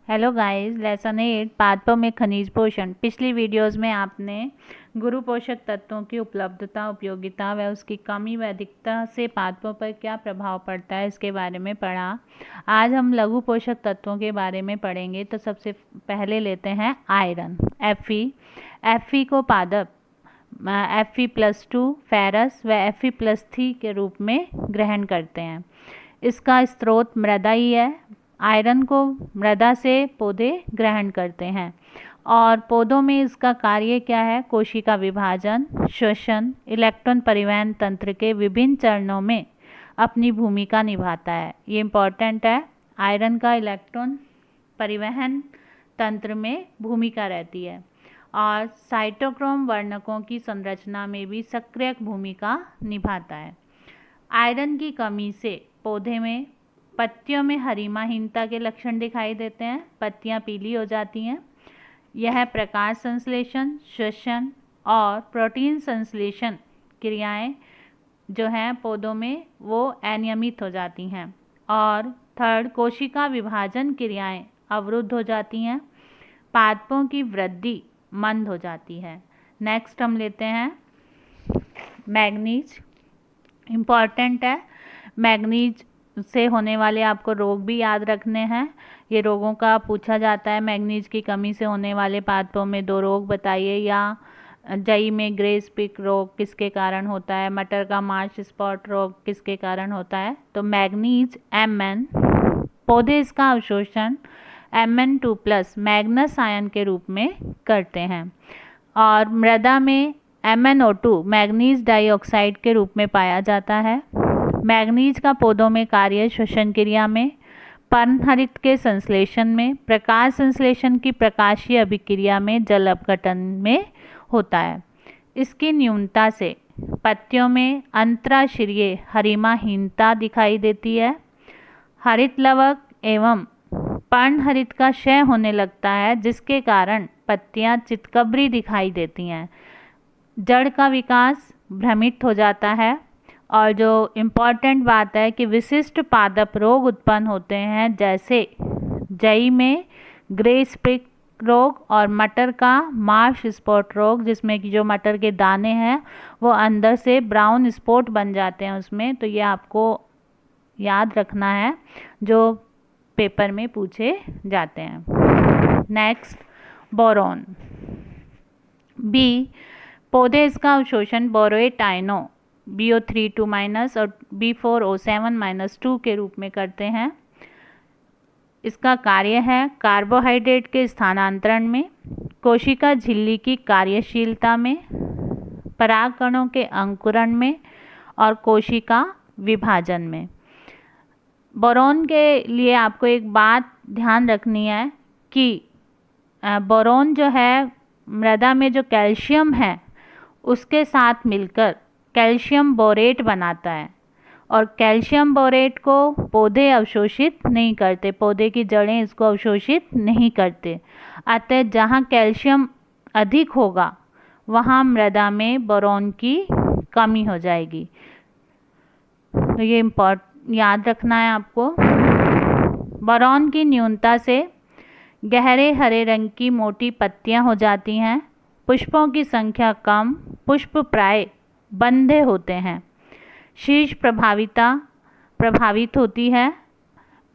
Hello guys, lesson 8 पादपों में खनिज पोषण। पिछली वीडियोस में आपने गुरु पोषक तत्वों की उपलब्धता, उपयोगिता व उसकी कमी व अधिकता से पादपों पर क्या प्रभाव पड़ता है इसके बारे में पढ़ा। आज हम लघु पोषक तत्वों के बारे में पढ़ेंगे। तो सबसे पहले लेते हैं आयरन, Fe को पादप Fe+2 फेरस व Fe+3 के रूप में ग्रहण करते हैं। इसका स्रोत मृदा ही है। आयरन को मृदा से पौधे ग्रहण करते हैं और पौधों में इसका कार्य क्या है? कोशिका विभाजन, श्वसन, इलेक्ट्रॉन परिवहन तंत्र के विभिन्न चरणों में अपनी भूमिका निभाता है। ये इम्पॉर्टेंट है। आयरन का इलेक्ट्रॉन परिवहन तंत्र में भूमिका रहती है और साइटोक्रोम वर्णकों की संरचना में भी सक्रिय भूमिका निभाता है। आयरन की कमी से पौधे में पत्तियों में हरिमाहीनता के लक्षण दिखाई देते हैं। पत्तियां पीली हो जाती हैं। यह प्रकाश संश्लेषण, श्वसन और प्रोटीन संश्लेषण क्रियाएं जो हैं पौधों में वो अनियमित हो जाती हैं। और थर्ड, कोशिका विभाजन क्रियाएं अवरुद्ध हो जाती हैं। पादपों की वृद्धि मंद हो जाती है। नेक्स्ट हम लेते हैं मैग्नीज। इम्पॉर्टेंट है। मैग्नीज से होने वाले आपको रोग भी याद रखने हैं। ये रोगों का पूछा जाता है। मैग्नीज की कमी से होने वाले पादपों में 2 रोग बताइए, या जई में ग्रे स्पिक रोग किसके कारण होता है, मटर का मार्च स्पॉट रोग किसके कारण होता है। तो मैग्नीज Mn, पौधे इसका अवशोषण Mn2+ मैग्नस आयन के रूप में करते हैं और मृदा में MnO2 मैग्नीज डाइऑक्साइड के रूप में पाया जाता है। मैग्नीज का पौधों में कार्य श्वसन क्रिया में, पर्णहरित के संश्लेषण में, प्रकाश संश्लेषण की प्रकाशीय अभिक्रिया में, जल अपघटन में होता है। इसकी न्यूनता से पत्तियों में अंतराशिरीय हरिमाहीनता दिखाई देती है। हरित लवक एवं पर्णहरित का क्षय होने लगता है, जिसके कारण पत्तियां चितकबरी दिखाई देती हैं। जड़ का विकास भ्रमित हो जाता है। और जो इम्पॉर्टेंट बात है कि विशिष्ट पादप रोग उत्पन्न होते हैं, जैसे जई में ग्रे स्पिक रोग और मटर का मार्श स्पॉट रोग, जिसमें कि जो मटर के दाने हैं वो अंदर से ब्राउन स्पॉट बन जाते हैं उसमें। तो ये आपको याद रखना है, जो पेपर में पूछे जाते हैं। नेक्स्ट, बोरॉन बी, पौधे इसका अवशोषण बोरोएट आयनों BO3 2- और B4O7- 2 के रूप में करते हैं। इसका कार्य है कार्बोहाइड्रेट के स्थानांतरण में, कोशिका झिल्ली की कार्यशीलता में, परागकणों के अंकुरण में और कोशिका विभाजन में। बोरॉन के लिए आपको एक बात ध्यान रखनी है कि बोरॉन जो है मृदा में जो कैल्शियम है उसके साथ मिलकर कैल्शियम बोरेट बनाता है और कैल्शियम बोरेट को पौधे अवशोषित नहीं करते, पौधे की जड़ें इसको अवशोषित नहीं करते। अतः जहाँ कैल्शियम अधिक होगा वहाँ मृदा में बोरॉन की कमी हो जाएगी। तो ये याद रखना है आपको। बोरॉन की न्यूनता से गहरे हरे रंग की मोटी पत्तियाँ हो जाती हैं। पुष्पों की संख्या कम, पुष्प प्राय बंधे होते हैं। शीर्ष प्रभावित होती है।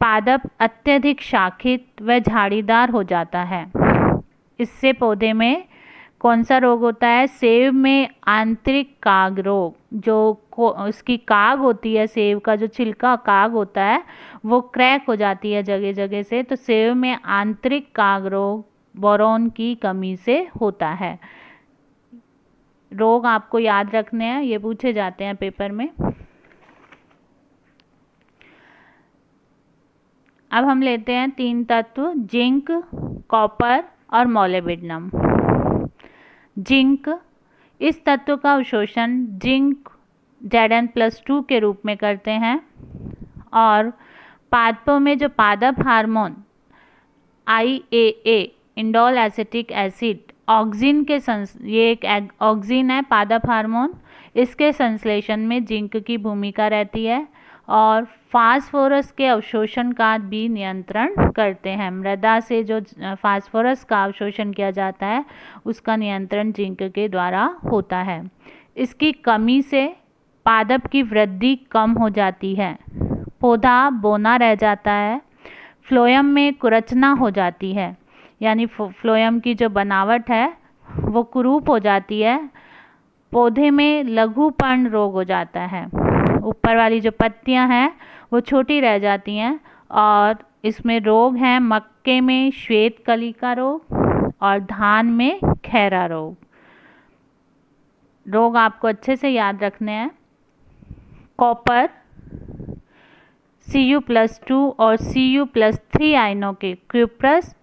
पादप अत्यधिक शाखित व झाड़ीदार हो जाता है। इससे पौधे में कौन सा रोग होता है? सेब में आंतरिक काग रोग, जो उसकी काग होती है, सेब का जो छिलका काग होता है वो क्रैक हो जाती है जगह जगह से। तो सेब में आंतरिक काग रोग बोरॉन की कमी से होता है। रोग आपको याद रखने हैं, ये पूछे जाते हैं पेपर में। अब हम लेते हैं 3 तत्व, जिंक, कॉपर और मोलिब्डेनम। जिंक, इस तत्व का अवशोषण जिंक Zn+2 के रूप में करते हैं और पादपों में जो पादप hormone IAA indole acetic acid auxin के ये एक ऑक्सिन है पादप हार्मोन, इसके संश्लेषण में जिंक की भूमिका रहती है और फास्फोरस के अवशोषण का भी नियंत्रण करते हैं। मृदा से जो फास्फोरस का अवशोषण किया जाता है उसका नियंत्रण जिंक के द्वारा होता है। इसकी कमी से पादप की वृद्धि कम हो जाती है, पौधा बौना रह जाता है, फ्लोएम में कुरचना हो जाती है, यानी फ्लोएम की जो बनावट है वो कुरूप हो जाती है, पौधे में लघुपर्ण रोग हो जाता है, ऊपर वाली जो पत्तियां हैं वो छोटी रह जाती हैं, और इसमें रोग हैं मक्के में श्वेत कलिका रोग और धान में खैरा रोग। रोग आपको अच्छे से याद रखने हैं। कॉपर Cu+2 और Cu+3 आयनों के क्यूप्रस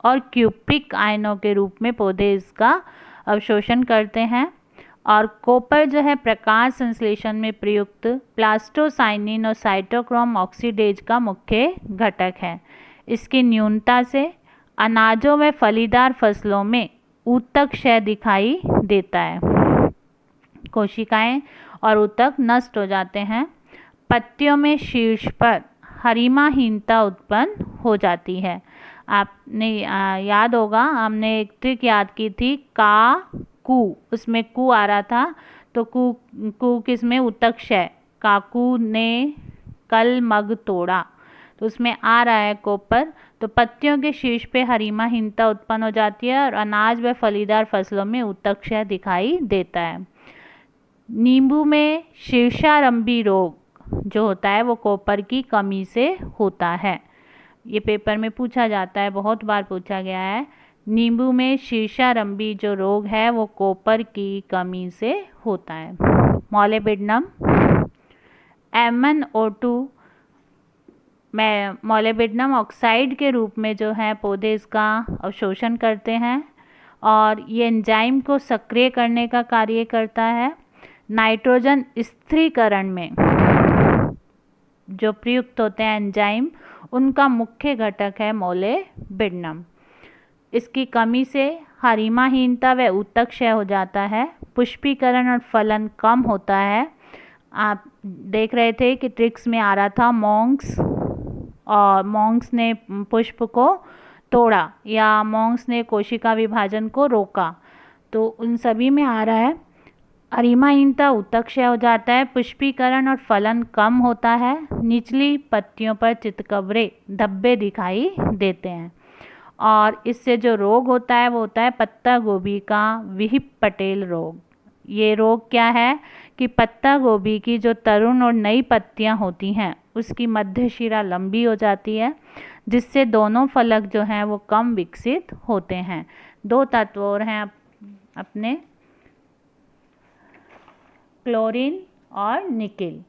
और क्यूपिक आयनों के रूप में पौधे इसका अवशोषण करते हैं। और कॉपर जो है प्रकाश संश्लेषण में प्रयुक्त प्लास्टोसाइनिन और साइटोक्रोम ऑक्सीडेज का मुख्य घटक है। इसकी न्यूनता से अनाजों व फलीदार फसलों में ऊतक क्षय दिखाई देता है, कोशिकाएं और ऊतक नष्ट हो जाते हैं। पत्तियों में शीर्ष पर हरिमाहीनता उत्पन्न हो जाती है। आपने याद होगा, हमने एक ट्रिक याद की थी, कू, उसमें कू आ रहा था, तो कू किसमें, ऊतक क्षय, काकू ने कल मग तोड़ा, तो उसमें आ रहा है कॉपर। तो पत्तियों के शीर्ष पे हरिमाहीनता उत्पन्न हो जाती है और अनाज व फलीदार फसलों में ऊतक क्षय दिखाई देता है। नींबू में शीर्षारंभी रोग जो होता है वो कॉपर की कमी से होता है। ये पेपर में पूछा जाता है, बहुत बार पूछा गया है। नींबू में शीर्षारंभी जो रोग है वो कॉपर की कमी से होता है। मॉलिब्डेनम MnO2 में मॉलिब्डेनम ऑक्साइड के रूप में जो है पौधे इसका अवशोषण करते हैं और ये एंजाइम को सक्रिय करने का कार्य करता है। नाइट्रोजन स्थिरीकरण में जो प्रयुक्त होते हैं एंजाइम, उनका मुख्य घटक है मॉलिब्डेनम। इसकी कमी से हरिमाहीनता व ऊतक क्षय हो जाता है, पुष्पीकरण और फलन कम होता है। आप देख रहे थे कि ट्रिक्स में आ रहा था मॉन्क्स, और मॉन्क्स ने पुष्प को तोड़ा या मॉन्क्स ने कोशिका विभाजन को रोका, तो उन सभी में आ रहा है हरिमाहीनता, ऊतक क्षय हो जाता है, पुष्पीकरण और फलन कम होता है, निचली पत्तियों पर चितकबरे धब्बे दिखाई देते हैं। और इससे जो रोग होता है वो होता है पत्ता गोभी का विहिप पटेल रोग। ये रोग क्या है कि पत्ता गोभी की जो तरुण और नई पत्तियां होती हैं उसकी मध्य शिरा लंबी हो जाती है, जिससे दोनों फलक जो हैं वो कम विकसित होते हैं। दो तत्व और हैं अपने, क्लोरीन और निकेल।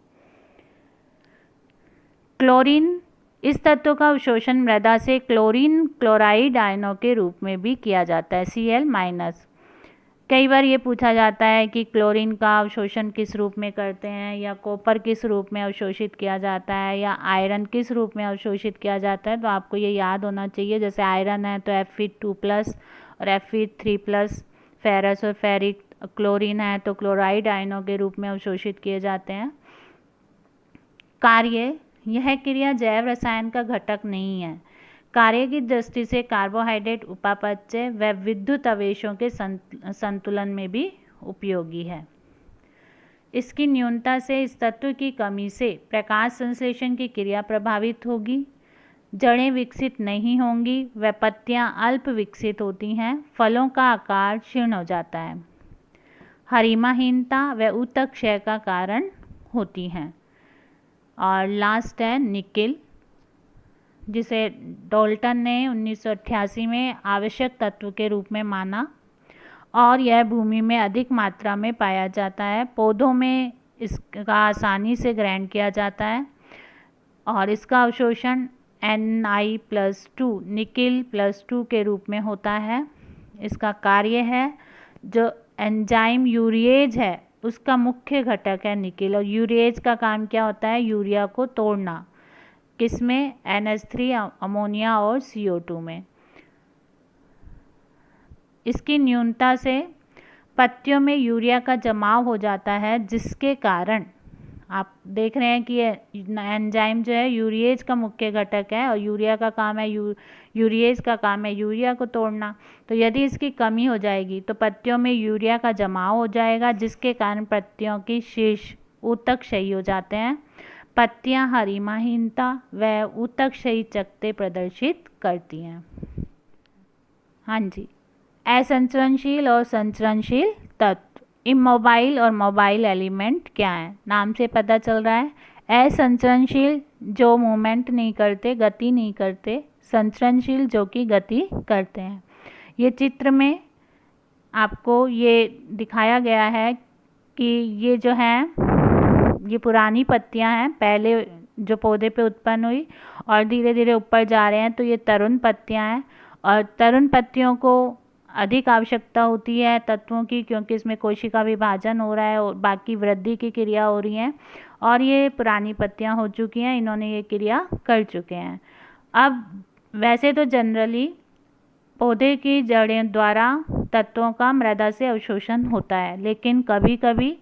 क्लोरीन, इस तत्व का अवशोषण मृदा से क्लोरीन क्लोराइड आयनों के रूप में भी किया जाता है, Cl-। कई बार ये पूछा जाता है कि क्लोरीन का अवशोषण किस रूप में करते हैं, या कॉपर किस रूप में अवशोषित किया जाता है, या आयरन किस रूप में अवशोषित किया जाता है। तो आपको ये याद होना चाहिए, जैसे आयरन है तो Fe2+ और Fe3+, फेरस और फेरिक। क्लोरीन है तो क्लोराइड आयनों के रूप में अवशोषित किए जाते हैं। कार्य, यह क्रिया जैव रसायन का घटक नहीं है। कार्य की दृष्टि से कार्बोहाइड्रेट उपापचय व विद्युत आवेशों के संतुलन में भी उपयोगी है। इसकी न्यूनता से इस तत्व की कमी से प्रकाश संश्लेषण की क्रिया प्रभावित होगी, जड़ें विकसित नहीं होंगी व पत्तियां अल्प विकसित होती हैं, फलों का आकार क्षीण हो जाता है, हरिमाहीनता व ऊतक क्षय का कारण होती हैं। और लास्ट है निकेल, जिसे डाल्टन ने 1988 में आवश्यक तत्व के रूप में माना, और यह भूमि में अधिक मात्रा में पाया जाता है। पौधों में इसका आसानी से ग्रहण किया जाता है और इसका अवशोषण Ni+2 निकेल+2 के रूप में होता है। इसका कार्य है, जो एंजाइम यूरिएज है उसका मुख्य घटक है निकेल, और यूरिएज का काम क्या होता है, यूरिया को तोड़ना, किसमें, NH3 अमोनिया और CO2 में। इसकी न्यूनता से पत्तियों में यूरिया का जमाव हो जाता है, जिसके कारण आप देख रहे हैं कि ये एंजाइम जो है यूरिएज का मुख्य घटक है और यूरिया का काम है यूरिएज का काम है यूरिया को तोड़ना। तो यदि इसकी कमी हो जाएगी तो पत्तियों में यूरिया का जमाव हो जाएगा, जिसके कारण पत्तियों की शीर्ष ऊतक क्षयी हो जाते हैं। पत्तियां हरिमाहीनता व ऊतक क्षयी चकत्ते प्रदर्शित करती हैं। हाँ जी, असंचरणशील और संचरणशील तत्व। इमोबाइल और मोबाइल एलिमेंट क्या है, नाम से पता चल रहा है। असंचरणशील जो मूवमेंट नहीं करते, गति नहीं करते, संचरणशील जो कि गति करते हैं। ये चित्र में आपको ये दिखाया गया है कि ये जो हैं ये पुरानी पत्तियां हैं, पहले जो पौधे पे उत्पन्न हुई और धीरे धीरे ऊपर जा रहे हैं, तो ये तरुण पत्तियां हैं। और तरुण पत्तियों को अधिक आवश्यकता होती है तत्वों की, क्योंकि इसमें कोशिका विभाजन हो रहा है और बाकी वृद्धि की क्रिया हो रही हैं। और ये पुरानी पत्तियां हो चुकी हैं, इन्होंने ये क्रिया कर चुके हैं। अब वैसे तो जनरली पौधे की जड़ें द्वारा तत्वों का मृदा से अवशोषण होता है, लेकिन कभी कभी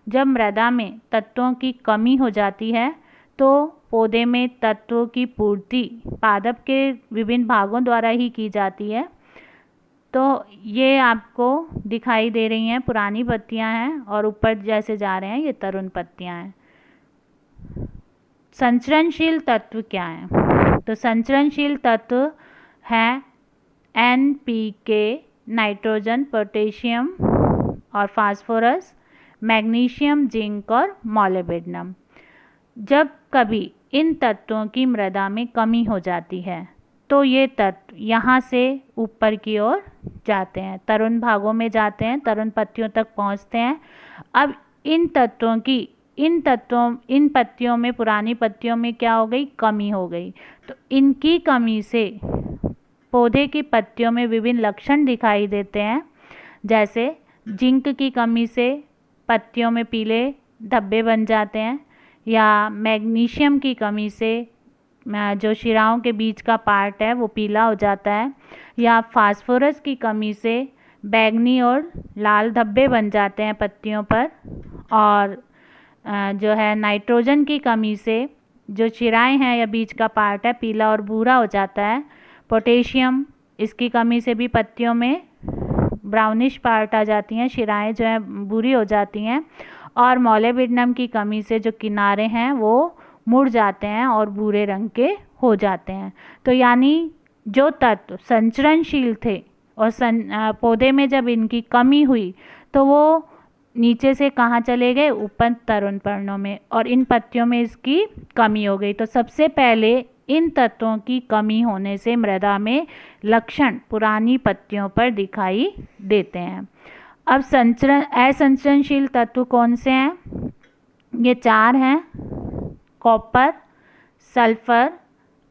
जब मृदा में तत्वों की कमी हो जाती है तो पौधे में तत्वों की पूर्ति पादप के विभिन्न भागों द्वारा ही की जाती है। तो ये आपको दिखाई दे रही हैं पुरानी पत्तियां हैं और ऊपर जैसे जा रहे हैं ये तरुण पत्तियां हैं। संचरणशील तत्व क्या है, तो संचरणशील तत्व है NPK, नाइट्रोजन, पोटेशियम और फास्फोरस, मैग्नीशियम, जिंक और मोलिब्डेनम। जब कभी इन तत्वों की मृदा में कमी हो जाती है तो ये तत्व यहाँ से ऊपर की ओर जाते हैं, तरुण भागों में जाते हैं, तरुण पत्तियों तक पहुँचते हैं। अब इन पत्तियों में, पुरानी पत्तियों में क्या हो गई, कमी हो गई। तो इनकी कमी से पौधे की पत्तियों में विभिन्न लक्षण दिखाई देते हैं, जैसे जिंक की कमी से पत्तियों में पीले धब्बे बन जाते हैं, या मैग्नीशियम की कमी से जो शिराओं के बीच का पार्ट है वो पीला हो जाता है, या फास्फोरस की कमी से बैंगनी और लाल धब्बे बन जाते हैं पत्तियों पर, और जो है नाइट्रोजन की कमी से जो शिराएं हैं या बीच का पार्ट है पीला और भूरा हो जाता है। पोटेशियम, इसकी कमी से भी पत्तियों में ब्राउनिश पार्ट आ जाती हैं, शिराएं जो है भूरी हो जाती हैं। और मोलिब्डेनम की कमी से जो किनारे हैं वो मुड़ जाते हैं और भूरे रंग के हो जाते हैं। तो यानी जो तत्व संचरणशील थे और पौधे में जब इनकी कमी हुई तो वो नीचे से कहाँ चले गए, ऊपर तरुण पर्णों में, और इन पत्तियों में इसकी कमी हो गई। तो सबसे पहले इन तत्वों की कमी होने से मृदा में लक्षण पुरानी पत्तियों पर दिखाई देते हैं। अब असंचरणशील तत्व कौन से हैं, ये 4 हैं, कॉपर, सल्फर,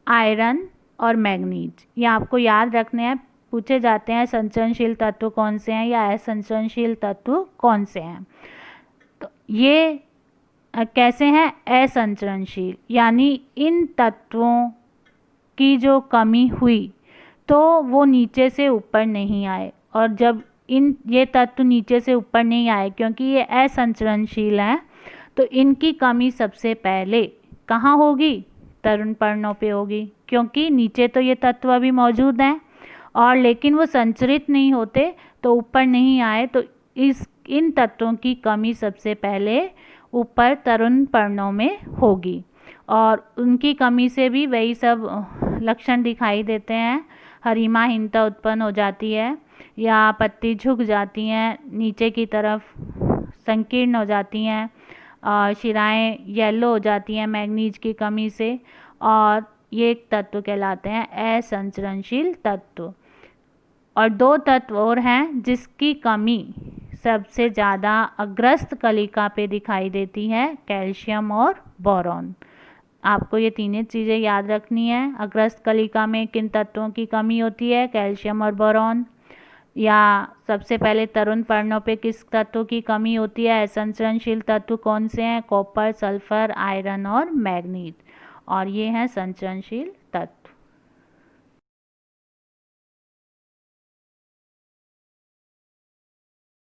आयरन और मैग्नीज। ये आपको याद रखने हैं, पूछे जाते हैं संचरणशील तत्व कौन से हैं या असंचरणशील तत्व कौन से हैं। तो ये कैसे हैं, असंचरणशील, यानी इन तत्वों की जो कमी हुई तो वो नीचे से ऊपर नहीं आए, और जब ये तत्व नीचे से ऊपर नहीं आए क्योंकि ये असंचरणशील हैं, तो इनकी कमी सबसे पहले कहाँ होगी, तरुण पर्णों पे होगी, क्योंकि नीचे तो ये तत्व अभी मौजूद हैं और लेकिन वो संचरित नहीं होते तो ऊपर नहीं आए। तो इन तत्वों की कमी सबसे पहले ऊपर तरुण पर्णों में होगी, और उनकी कमी से भी वही सब लक्षण दिखाई देते हैं। हरिमाहीनता उत्पन्न हो जाती है, या पत्ती झुक जाती हैं नीचे की तरफ, संकीर्ण हो जाती हैं, शिराएं येलो हो जाती हैं मैग्नीज की कमी से, और ये एक तत्व कहलाते हैं असंचरणशील तत्व। और 2 तत्व और हैं जिसकी कमी सबसे ज़्यादा अग्रस्त कलिका पे दिखाई देती है, कैल्शियम और बोरॉन। आपको ये तीनों चीज़ें याद रखनी है। अग्रस्त कलिका में किन तत्वों की कमी होती है, कैल्शियम और बोरॉन। या सबसे पहले तरुण पर्णों पे किस तत्व की कमी होती है, असंचरणशील तत्व कौन से हैं, कॉपर, सल्फर, आयरन और मैग्नीज। और ये हैं संचरणशील